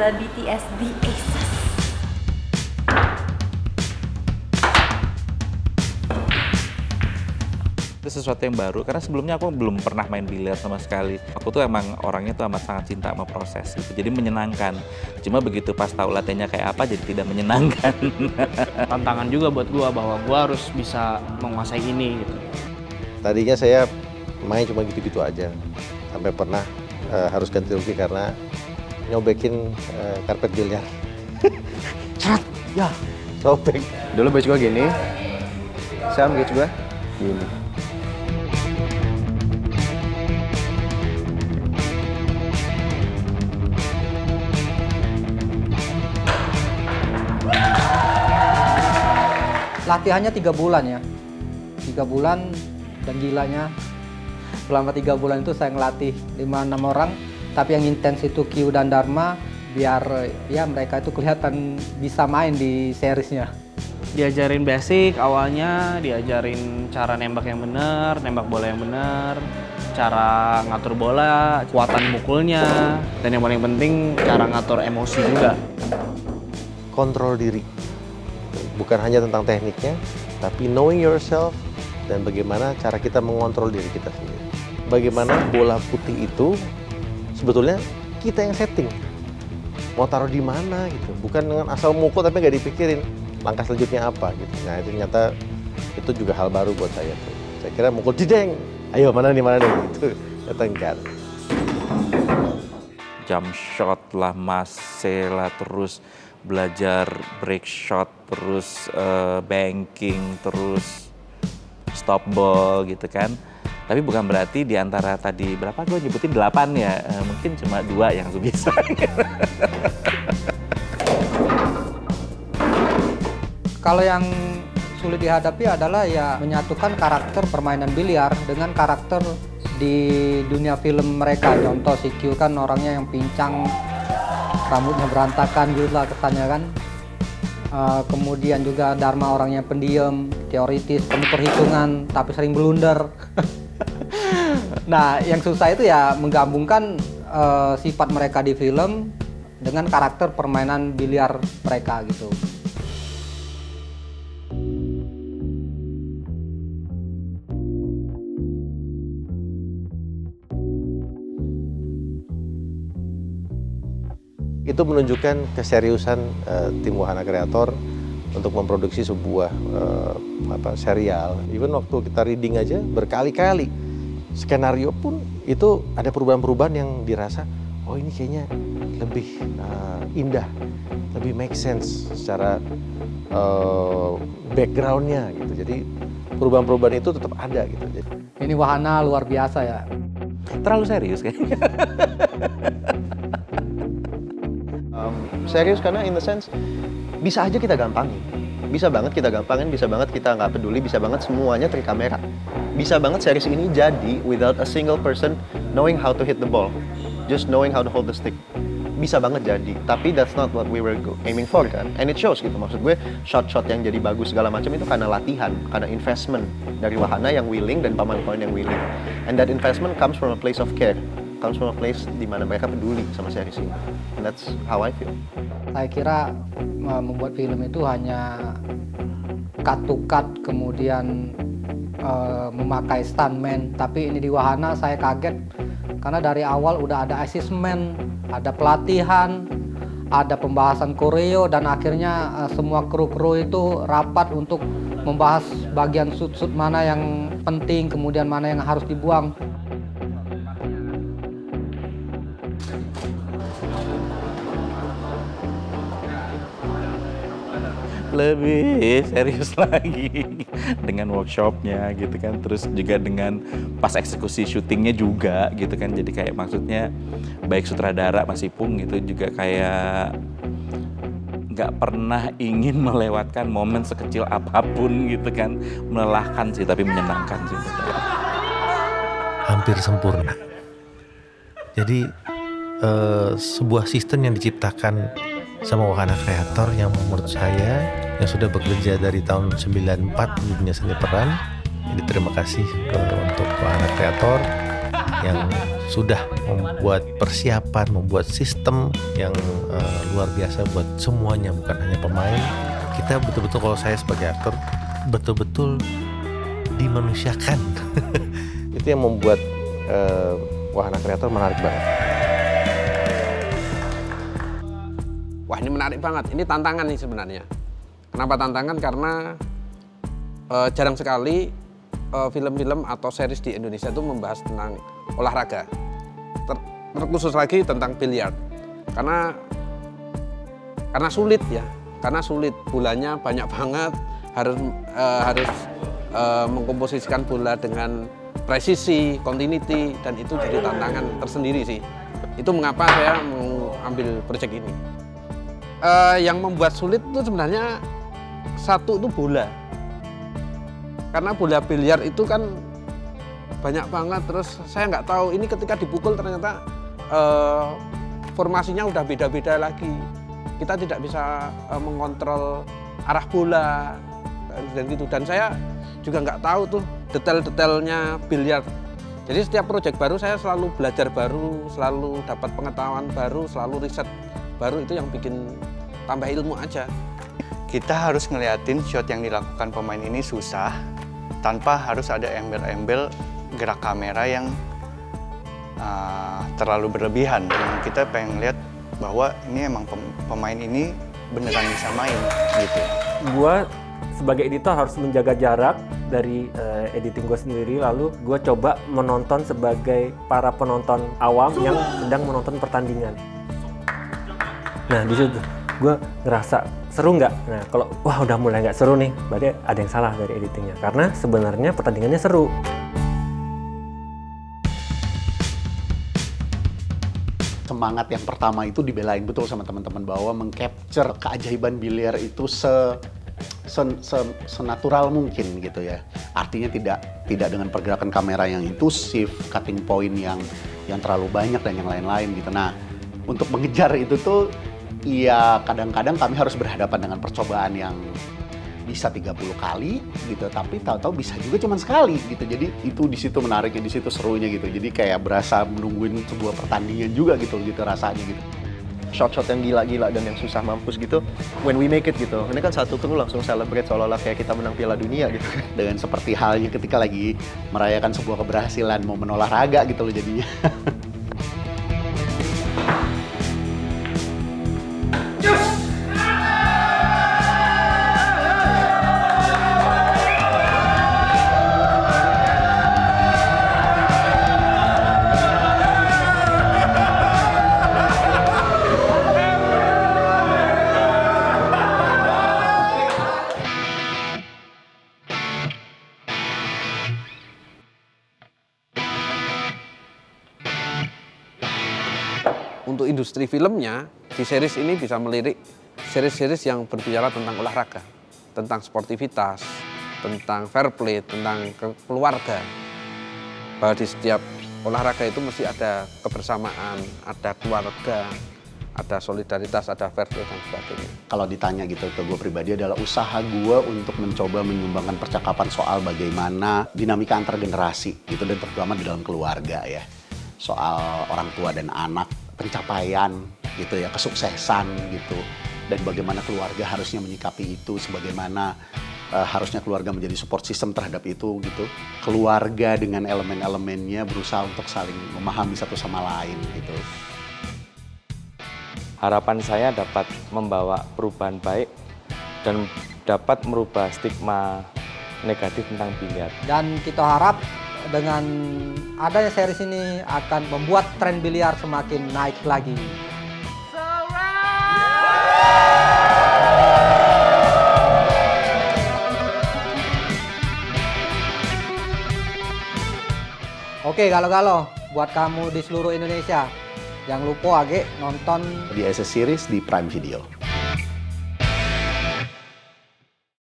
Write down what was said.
adalah BTS The Aces. Itu sesuatu yang baru, karena sebelumnya aku belum pernah main biliar sama sekali. Aku tuh emang orangnya tuh amat sangat cinta sama proses gitu, jadi menyenangkan. Cuma begitu pas tahu latihannya kayak apa, jadi tidak menyenangkan. Tantangan juga buat gua bahwa gua harus bisa menguasai ini gitu. Tadinya saya main cuma gitu-gitu aja, sampai pernah harus ganti rugi karena nyobekin karpet biliar. Cerat, ya. Sobek. Dulu baju gua gini, sekarang baju gua gini. Latihannya 3 bulan ya, 3 bulan, dan gilanya selama 3 bulan itu saya ngelatih 5-6 orang, tapi yang intens itu Q dan Dharma, biar ya mereka itu kelihatan bisa main di seriesnya. Diajarin basic awalnya, diajarin cara nembak yang benar, nembak bola yang benar, cara ngatur bola, kekuatan mukulnya, dan yang paling penting cara ngatur emosi juga. Kontrol diri. Bukan hanya tentang tekniknya, tapi knowing yourself dan bagaimana cara kita mengontrol diri kita sendiri. Bagaimana bola putih itu sebetulnya kita yang setting. Mau taruh di mana gitu. Bukan dengan asal mukul tapi nggak dipikirin langkah selanjutnya apa gitu. Nah itu ternyata itu juga hal baru buat saya tuh. Saya kira mukul jedeng, ayo mana nih gitu. Ternyata enggak. Jump shot lah, mase lah, terus belajar break shot, terus banking, terus stop ball gitu kan. Tapi bukan berarti di antara tadi berapa gue nyebutin 8 ya, mungkin cuma 2 yang aku bisa. Kalau yang sulit dihadapi adalah ya menyatukan karakter permainan biliar dengan karakter di dunia film mereka. Contoh si Q kan orangnya yang pincang, rambutnya berantakan gitu lah kesannya kan. Kemudian juga Dharma orangnya pendiam, teoritis, penuh perhitungan, tapi sering blunder. Nah, yang susah itu ya menggabungkan sifat mereka di film dengan karakter permainan biliar mereka gitu. Itu menunjukkan keseriusan tim Wahana Kreator untuk memproduksi sebuah serial. Even waktu kita reading aja berkali-kali, skenario pun itu ada perubahan-perubahan yang dirasa, oh ini kayaknya lebih indah, lebih make sense secara backgroundnya gitu. Jadi perubahan-perubahan itu tetap ada gitu. Ini Wahana luar biasa ya. Terlalu serius kayaknya. Serius karena in the sense bisa aja kita gampangin, bisa banget kita gampangin, bisa banget kita nggak peduli, bisa banget semuanya terkamera, bisa banget series ini jadi without a single person knowing how to hit the ball, just knowing how to hold the stick, bisa banget jadi. Tapi that's not what we were aiming for kan, and it shows gitu. Maksud gue shot-shot yang jadi bagus segala macam itu karena latihan, karena investment dari Wahana yang willing dan Paman Koin yang willing, and that investment comes from a place of care, comes from a place di mana mereka peduli sama series ini. And that's how I feel. Saya kira membuat film itu hanya cut to cut, kemudian memakai stuntman. Tapi ini di Wahana saya kaget karena dari awal udah ada assessment, ada pelatihan, ada pembahasan koreo, dan akhirnya semua kru-kru itu rapat untuk membahas bagian shoot-shoot mana yang penting, kemudian mana yang harus dibuang. Lebih serius lagi dengan workshopnya gitu kan, terus juga dengan pas eksekusi syutingnya juga gitu kan. Jadi kayak maksudnya baik sutradara Mas Ipung gitu juga kayak nggak pernah ingin melewatkan momen sekecil apapun gitu kan. Melelahkan sih tapi menyenangkan sih. Hampir sempurna. Jadi sebuah sistem yang diciptakan sama Wahana Kreator yang menurut saya yang sudah bekerja dari tahun 94 di dunia seni peran. Jadi terima kasih untuk Wahana Kreator. yang sudah membuat persiapan, membuat sistem yang luar biasa buat semuanya, bukan hanya pemain. Kita betul-betul, kalau saya sebagai aktor, betul-betul dimanusiakan. Itu yang membuat Wahana Kreator menarik banget. Wah, ini menarik banget. Ini tantangan nih sebenarnya. Kenapa tantangan? Karena jarang sekali film-film atau series di Indonesia itu membahas tentang olahraga. Terkhusus lagi tentang biliar. Karena sulit ya. Karena sulit, bolanya banyak banget, harus mengkomposisikan bola dengan presisi, continuity, dan itu jadi tantangan tersendiri sih. Itu mengapa saya mengambil proyek ini. Yang membuat sulit itu sebenarnya satu itu bola. Karena bola biliar itu kan banyak banget, terus saya nggak tahu ini ketika dipukul ternyata formasinya udah beda-beda lagi. Kita tidak bisa mengontrol arah bola dan gitu. Dan saya juga nggak tahu tuh detail-detailnya biliar. Jadi setiap proyek baru saya selalu belajar baru, selalu dapat pengetahuan baru, selalu riset baru, itu yang bikin tambah ilmu aja. Kita harus ngeliatin shot yang dilakukan pemain ini susah, tanpa harus ada embel-embel gerak kamera yang terlalu berlebihan. Yang kita pengen lihat bahwa ini emang pemain ini beneran bisa main gitu. Gua sebagai editor harus menjaga jarak dari editing gue sendiri, lalu gue coba menonton sebagai para penonton awam yang sedang menonton pertandingan. Nah di situ gue ngerasa seru nggak? Nah kalau wah udah mulai nggak seru nih, berarti ada yang salah dari editingnya. Karena sebenarnya pertandingannya seru. Semangat yang pertama itu dibelain betul sama teman-teman bahwa mengcapture keajaiban biliar itu senatural mungkin gitu ya. Artinya tidak dengan pergerakan kamera yang intusif, cutting point yang terlalu banyak dan yang lain-lain gitu. Nah, untuk mengejar itu tuh ya kadang-kadang kami harus berhadapan dengan percobaan yang bisa 30 kali gitu, tapi tahu-tahu bisa juga cuma sekali gitu. Jadi itu di situ menariknya, di situ serunya gitu. Jadi kayak berasa menungguin sebuah pertandingan juga gitu rasanya gitu. Shot-shot yang gila-gila dan yang susah mampus gitu, when we make it gitu. Ini kan satu kru langsung celebrate seolah-olah kayak kita menang Piala Dunia gitu. Dengan seperti halnya ketika lagi merayakan sebuah keberhasilan momen olahraga gitu loh jadinya. Untuk industri filmnya, di series ini bisa melirik series-series yang berbicara tentang olahraga, tentang sportivitas, tentang fair play, tentang keluarga. Bahwa di setiap olahraga itu mesti ada kebersamaan, ada keluarga, ada solidaritas, ada fair play, dan sebagainya. Kalau ditanya gitu ke gue pribadi adalah usaha gue untuk mencoba menyumbangkan percakapan soal bagaimana dinamika antar generasi gitu, dan terutama di dalam keluarga ya. Soal orang tua dan anak, pencapaian gitu ya, kesuksesan gitu, dan bagaimana keluarga harusnya menyikapi itu, sebagaimana harusnya keluarga menjadi support system terhadap itu gitu. Keluarga dengan elemen-elemennya berusaha untuk saling memahami satu sama lain gitu. Harapan saya dapat membawa perubahan baik dan dapat merubah stigma negatif tentang biliar. Dan kita harap dengan adanya series ini akan membuat tren biliar semakin naik lagi. Oke, kalau buat kamu di seluruh Indonesia, jangan lupa nonton di SS Series di Prime Video.